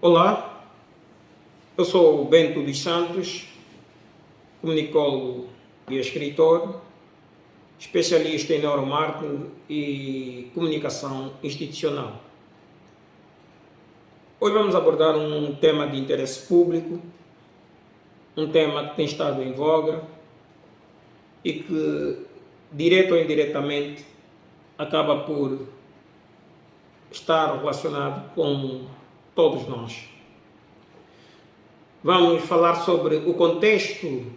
Olá, eu sou o Bento dos Santos, comunicólogo e escritor, especialista em neuromarketing e comunicação institucional. Hoje vamos abordar um tema de interesse público, um tema que tem estado em voga e que, direto ou indiretamente, acaba por estar relacionado com todos nós. Vamos falar sobre o contexto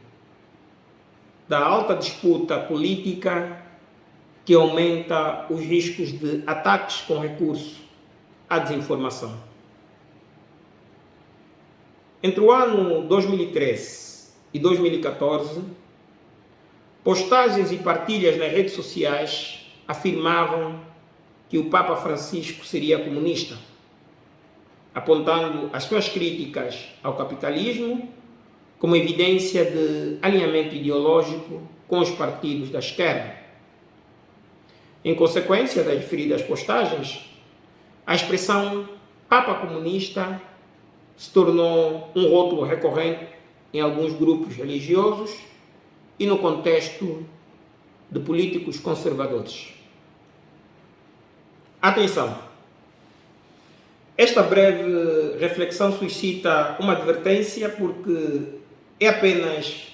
da alta disputa política que aumenta os riscos de ataques com recurso à desinformação. Entre o ano 2013 e 2014, postagens e partilhas nas redes sociais afirmavam que o Papa Francisco seria comunista, apontando as suas críticas ao capitalismo como evidência de alinhamento ideológico com os partidos da esquerda. Em consequência das referidas postagens, a expressão Papa Comunista se tornou um rótulo recorrente em alguns grupos religiosos e no contexto de políticos conservadores. Atenção! Esta breve reflexão suscita uma advertência porque é apenas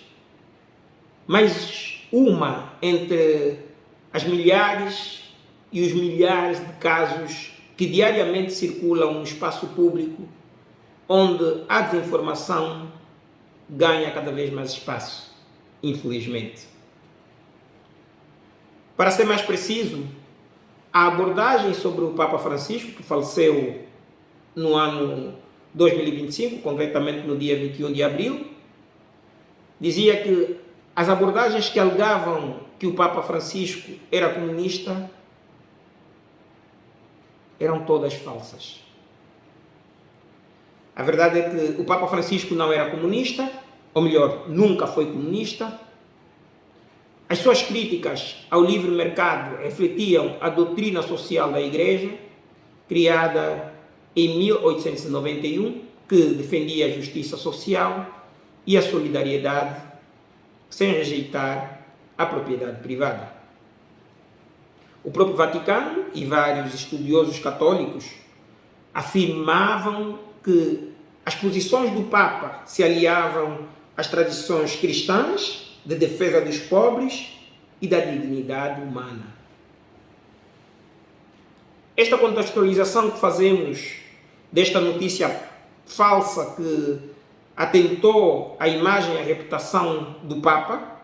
mais uma entre as milhares e os milhares de casos que diariamente circulam no espaço público, onde a desinformação ganha cada vez mais espaço, infelizmente. Para ser mais preciso, a abordagem sobre o Papa Francisco, que faleceu no ano 2025, concretamente no dia 21 de abril, dizia que as abordagens que alegavam que o Papa Francisco era comunista eram todas falsas. A verdade é que o Papa Francisco não era comunista, ou melhor, nunca foi comunista. As suas críticas ao livre mercado refletiam a doutrina social da Igreja, criada em 1891, que defendia a justiça social e a solidariedade, sem rejeitar a propriedade privada. O próprio Vaticano e vários estudiosos católicos afirmavam que as posições do Papa se aliavam às tradições cristãs de defesa dos pobres e da dignidade humana. Esta contextualização que fazemos desta notícia falsa que atentou à imagem e à reputação do Papa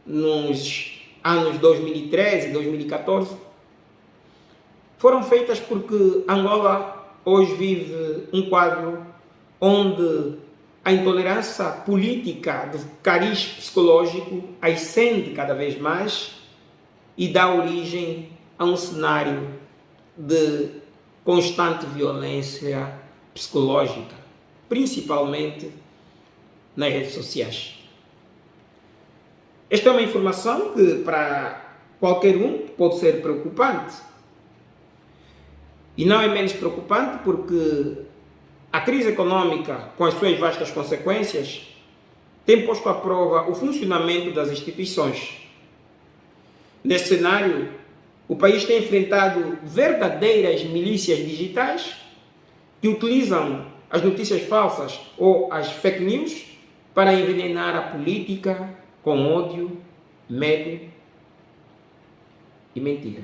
nos anos 2013 e 2014 foram feitas porque Angola hoje vive um quadro onde a intolerância política de cariz psicológico ascende cada vez mais e dá origem a um cenário de constante violência psicológica, principalmente nas redes sociais. Esta é uma informação que para qualquer um pode ser preocupante. E não é menos preocupante porque a crise econômica, com as suas vastas consequências, tem posto à prova o funcionamento das instituições. Neste cenário, o país tem enfrentado verdadeiras milícias digitais que utilizam as notícias falsas ou as fake news para envenenar a política com ódio, medo e mentira.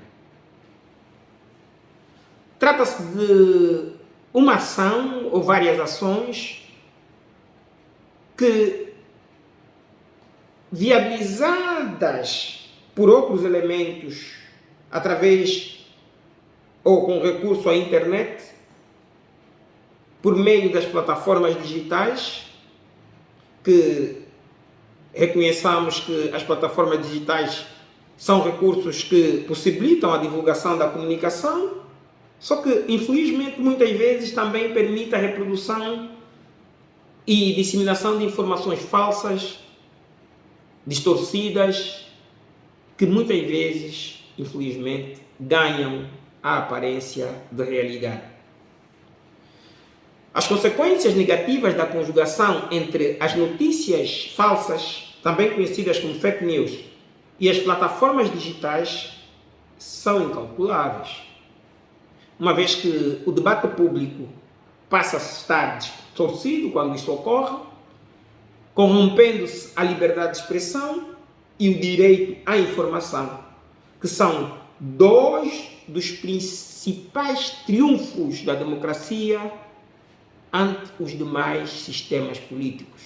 Trata-se de uma ação ou várias ações que, viabilizadas por outros elementos através ou com recurso à internet, por meio das plataformas digitais, que reconheçamos que as plataformas digitais são recursos que possibilitam a divulgação da comunicação, só que, infelizmente, muitas vezes também permite a reprodução e disseminação de informações falsas, distorcidas, que muitas vezes, infelizmente, ganham a aparência de realidade. As consequências negativas da conjugação entre as notícias falsas, também conhecidas como fake news, e as plataformas digitais são incalculáveis, uma vez que o debate público passa a estar distorcido quando isso ocorre, corrompendo-se a liberdade de expressão e o direito à informação, que são dois dos principais triunfos da democracia ante os demais sistemas políticos.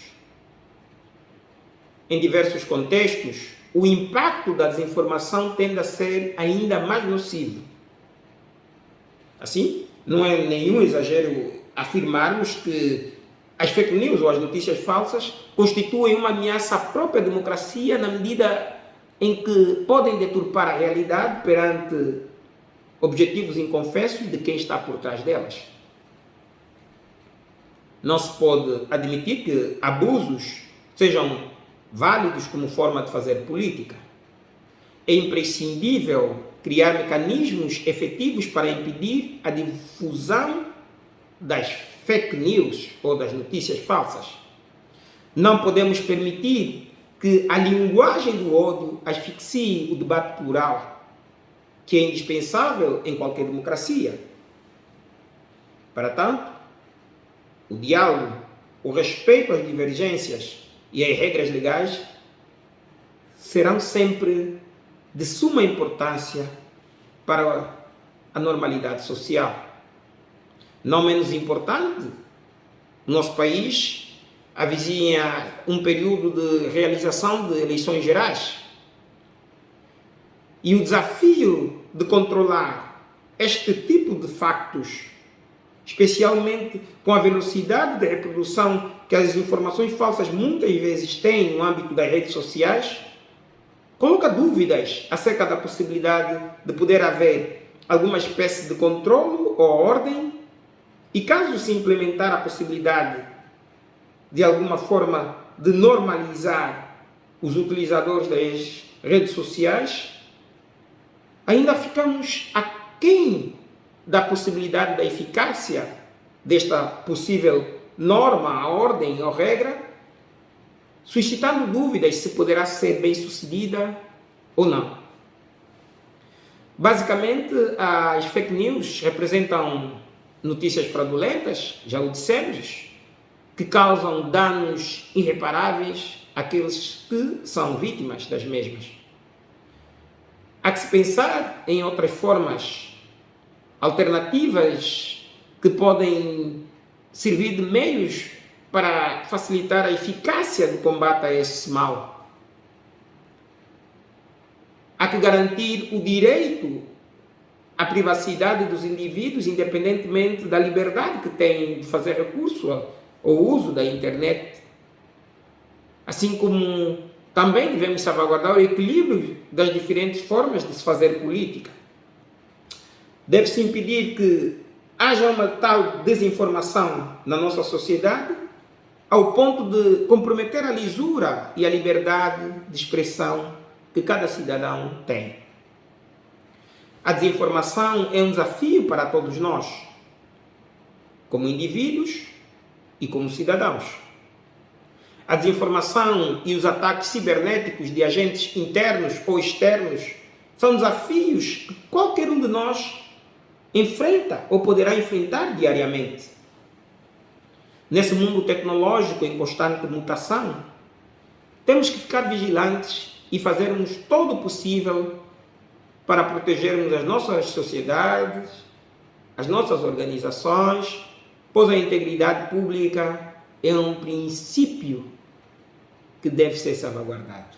Em diversos contextos, o impacto da desinformação tende a ser ainda mais nocivo. Assim, não é nenhum exagero afirmarmos que as fake news ou as notícias falsas constituem uma ameaça à própria democracia na medida em que podem deturpar a realidade perante objetivos inconfessos de quem está por trás delas. Não se pode admitir que abusos sejam válidos como forma de fazer política. É imprescindível criar mecanismos efetivos para impedir a difusão das fake news ou das notícias falsas. Não podemos permitir que a linguagem do ódio asfixie o debate plural, que é indispensável em qualquer democracia. Para tanto, o diálogo, o respeito às divergências e às regras legais serão sempre de suma importância para a normalidade social. Não menos importante, o nosso país avizinha um período de realização de eleições gerais. E o desafio de controlar este tipo de factos, especialmente com a velocidade de reprodução que as informações falsas muitas vezes têm no âmbito das redes sociais, coloca dúvidas acerca da possibilidade de poder haver alguma espécie de controle ou ordem, e caso se implementar a possibilidade de alguma forma de normalizar os utilizadores das redes sociais, ainda ficamos aquém da possibilidade da eficácia desta possível norma, ordem ou regra, suscitando dúvidas se poderá ser bem sucedida ou não. Basicamente, as fake news representam notícias fraudulentas, já o dissemos, que causam danos irreparáveis àqueles que são vítimas das mesmas. Há que se pensar em outras formas alternativas que podem servir de meios para facilitar a eficácia do combate a esse mal. Há que garantir o direito à privacidade dos indivíduos, independentemente da liberdade que têm de fazer recurso ao uso da internet. Assim como também devemos salvaguardar o equilíbrio das diferentes formas de se fazer política. Deve-se impedir que haja uma tal desinformação na nossa sociedade ao ponto de comprometer a lisura e a liberdade de expressão que cada cidadão tem. A desinformação é um desafio para todos nós, como indivíduos e como cidadãos. A desinformação e os ataques cibernéticos de agentes internos ou externos são desafios que qualquer um de nós enfrenta ou poderá enfrentar diariamente. Nesse mundo tecnológico em constante mutação, temos que ficar vigilantes e fazermos todo o possível para protegermos as nossas sociedades, as nossas organizações, pois a integridade pública é um princípio que deve ser salvaguardado.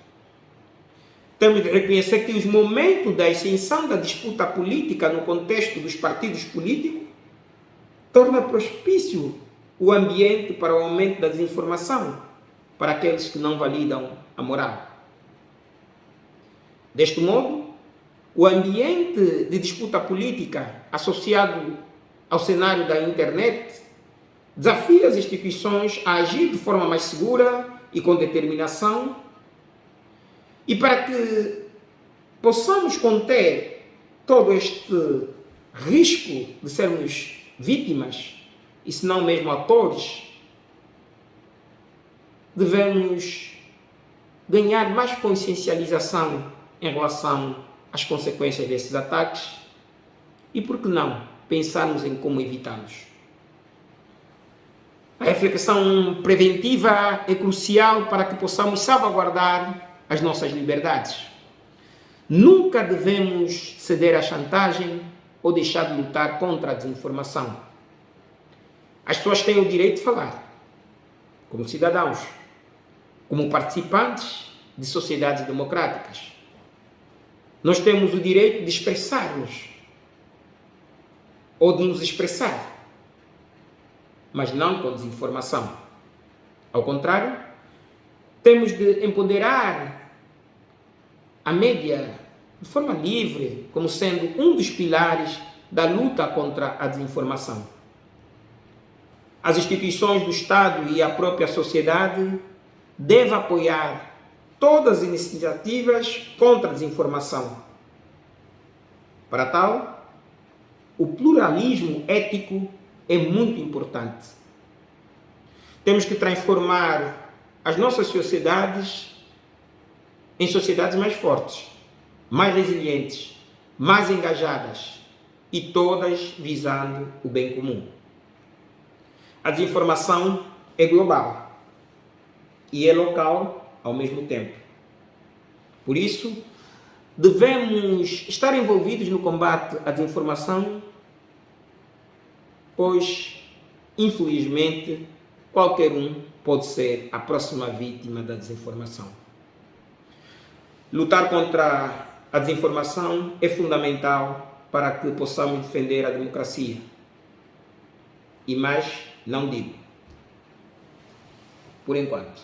Temos de reconhecer que os momentos da ascensão da disputa política no contexto dos partidos políticos torna propício o ambiente para o aumento da desinformação para aqueles que não validam a moral. Deste modo, o ambiente de disputa política associado ao cenário da internet desafia as instituições a agir de forma mais segura e com determinação, e para que possamos conter todo este risco de sermos vítimas e se não mesmo atores, devemos ganhar mais consciencialização em relação às consequências desses ataques e, por que não, pensarmos em como evitá-los. A reflexão preventiva é crucial para que possamos salvaguardar as nossas liberdades. Nunca devemos ceder à chantagem ou deixar de lutar contra a desinformação. As pessoas têm o direito de falar, como cidadãos, como participantes de sociedades democráticas. Nós temos o direito de expressar-nos ou de nos expressar, mas não com desinformação. Ao contrário, temos de empoderar a mídia de forma livre, como sendo um dos pilares da luta contra a desinformação. As instituições do Estado e a própria sociedade devem apoiar todas as iniciativas contra a desinformação. Para tal, o pluralismo ético é muito importante. Temos que transformar as nossas sociedades em sociedades mais fortes, mais resilientes, mais engajadas e todas visando o bem comum. A desinformação é global e é local ao mesmo tempo. Por isso, devemos estar envolvidos no combate à desinformação, pois, infelizmente, qualquer um pode ser a próxima vítima da desinformação. Lutar contra a desinformação é fundamental para que possamos defender a democracia. E mais, não digo. Por enquanto.